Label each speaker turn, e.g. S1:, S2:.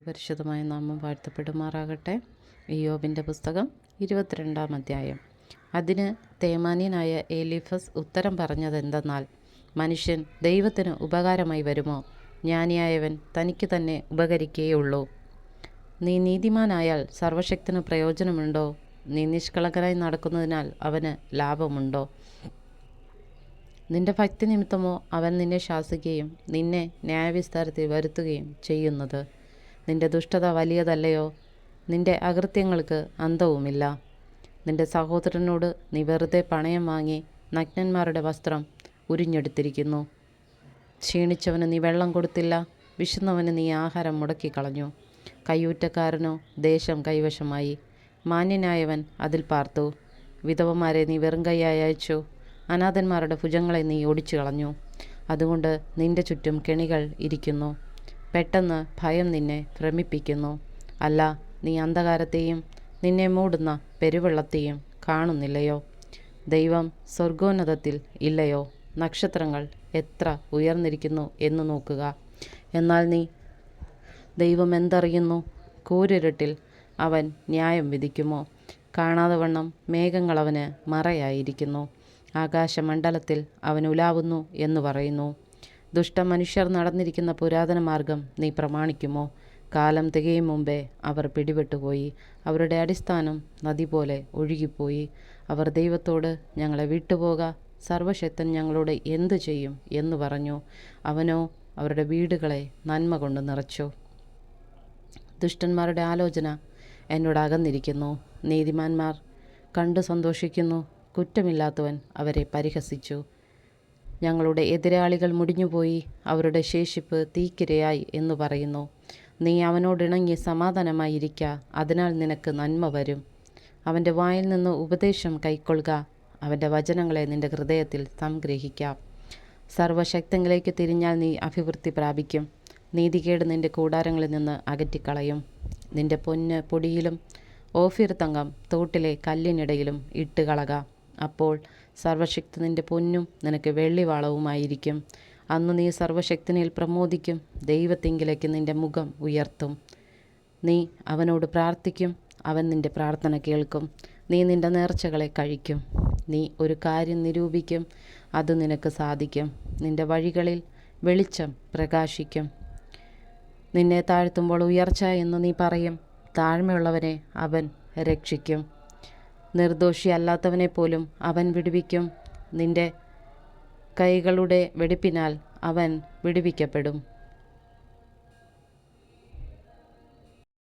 S1: പരിശുദ്ധമായ നാമം വാഴ്ത്തപ്പെടുമാറാകട്ടെ. ഇയ്യോബിൻ്റെ പുസ്തകം 22-ാം അധ്യായം. അതിന് തേമാന്യനായ എലീഫസ് ഉത്തരം പറഞ്ഞതെന്തെന്നാൽ, മനുഷ്യൻ ദൈവത്തിന് ഉപകാരമായി വരുമോ? ജ്ഞാനിയായവൻ തനിക്ക് തന്നെ ഉപകരിക്കുകയുള്ളൂ. നീ നീതിമാനായാൽ സർവശക്തന് പ്രയോജനമുണ്ടോ? നീ നിഷ്കളങ്കനായി നടക്കുന്നതിനാൽ അവന് ലാഭമുണ്ടോ? നിന്റെ ഭക്തി നിമിത്തമോ അവൻ നിന്നെ ശാസിക്കുകയും നിന്നെ ന്യായവിസ്താരത്തിൽ വരുത്തുകയും ചെയ്യുന്നത്? നിന്റെ ദുഷ്ടത വലിയതല്ലയോ? നിന്റെ അകൃത്യങ്ങൾക്ക് അന്തവുമില്ല. നിന്റെ സഹോദരനോട് നീ വെറുതെ പണയം വാങ്ങി നഗ്നന്മാരുടെ വസ്ത്രം ഉരിഞ്ഞെടുത്തിരിക്കുന്നു. ക്ഷീണിച്ചവന് നീ വെള്ളം കൊടുത്തില്ല, വിശന്നവന് നീ ആഹാരം മുടക്കിക്കളഞ്ഞു. കയ്യൂറ്റക്കാരനോ ദേശം കൈവശമായി, മാന്യനായവൻ അതിൽ പാർത്തു. വിധവമാരെ നീ വെറും കൈയായി അയച്ചു, അനാഥന്മാരുടെ ഭുജങ്ങളെ നീ ഒടിച്ചു കളഞ്ഞു. അതുകൊണ്ട് നിന്റെ ചുറ്റും കെണികൾ ഇരിക്കുന്നു, പെട്ടെന്ന് ഭയം നിന്നെ ഭ്രമിപ്പിക്കുന്നു. അല്ല, നീ അന്ധകാരത്തെയും നിന്നെ മൂടുന്ന പെരുവെള്ളത്തെയും കാണുന്നില്ലയോ? ദൈവം സ്വർഗോന്നതത്തിൽ ഇല്ലയോ? നക്ഷത്രങ്ങൾ എത്ര ഉയർന്നിരിക്കുന്നു എന്ന് നോക്കുക. എന്നാൽ നീ ദൈവം എന്തറിയുന്നു? കൂരിരുട്ടിൽ അവൻ ന്യായം വിധിക്കുമോ? കാണാതെ വണ്ണം മേഘങ്ങൾ അവന് മറയായിരിക്കുന്നു. ആകാശമണ്ഡലത്തിൽ അവൻ ഉലാവുന്നു എന്ന് പറയുന്നു. ദുഷ്ടമനുഷ്യർ നടന്നിരിക്കുന്ന പുരാതന മാർഗം നീ പ്രമാണിക്കുമോ? കാലം തികയും മുമ്പേ അവർ പിടിപെട്ടുപോയി. അവരുടെ അടിസ്ഥാനം നദി പോലെ ഒഴുകിപ്പോയി. അവർ ദൈവത്തോട്, ഞങ്ങളെ വിട്ടുപോക, സർവശക്തൻ ഞങ്ങളോട് എന്തു ചെയ്യും എന്ന് പറഞ്ഞു. അവനോ അവരുടെ വീടുകളെ നന്മ കൊണ്ട് നിറച്ചു. ദുഷ്ടന്മാരുടെ ആലോചന എന്നോട് അകന്നിരിക്കുന്നു. നീതിമാന്മാർ കണ്ടു സന്തോഷിക്കുന്നു. കുറ്റമില്ലാത്തവൻ അവരെ പരിഹസിച്ചു. ഞങ്ങളുടെ എതിരാളികൾ മുടിഞ്ഞുപോയി, അവരുടെ ശേഷിപ്പ് തീക്കിരയായി എന്ന് പറയുന്നു. നീ അവനോടിണങ്ങി സമാധാനമായിരിക്ക, അതിനാൽ നിനക്ക് നന്മ വരും. അവൻ്റെ വായിൽ നിന്ന് ഉപദേശം കൈക്കൊള്ളുക, അവൻ്റെ വചനങ്ങളെ നിന്റെ ഹൃദയത്തിൽ സംഗ്രഹിക്കാം. സർവശക്തങ്ങളിലേക്ക് തിരിഞ്ഞാൽ നീ അഭിവൃദ്ധി പ്രാപിക്കും. നീതികേട് നിന്റെ കൂടാരങ്ങളിൽ നിന്ന് അകറ്റിക്കളയും. നിന്റെ പൊന്ന് പൊടിയിലും ഓഫീർ തങ്കം തോട്ടിലെ കല്ലിനിടയിലും ഇട്ടുകളക. അപ്പോൾ സർവശക്തനിൻ്റെ പൊന്നും നിനക്ക് വെള്ളിവാളവുമായിരിക്കും. അന്ന് നീ സർവശക്തനിൽ പ്രമോദിക്കും. ദൈവത്തിങ്കിലേക്ക് നിന്റെ മുഖം ഉയർത്തും. നീ അവനോട് പ്രാർത്ഥിക്കും, അവൻ നിന്റെ പ്രാർത്ഥന കേൾക്കും. നീ നിന്റെ നേർച്ചകളെ കഴിക്കും. നീ ഒരു കാര്യം നിരൂപിക്കും, അത് നിനക്ക് സാധിക്കും. നിന്റെ വഴികളിൽ വെളിച്ചം പ്രകാശിക്കും. നിന്നെ താഴ്ത്തുമ്പോൾ ഉയർച്ച എന്ന് നീ പറയും. താഴ്മയുള്ളവനെ അവൻ രക്ഷിക്കും. നിർദോഷിയല്ലാത്തവനെ പോലും അവൻ വിടുവിക്കും. നിന്റെ കൈകളുടെ വെടിപ്പിനാൽ അവൻ വിടുവിക്കപ്പെടും.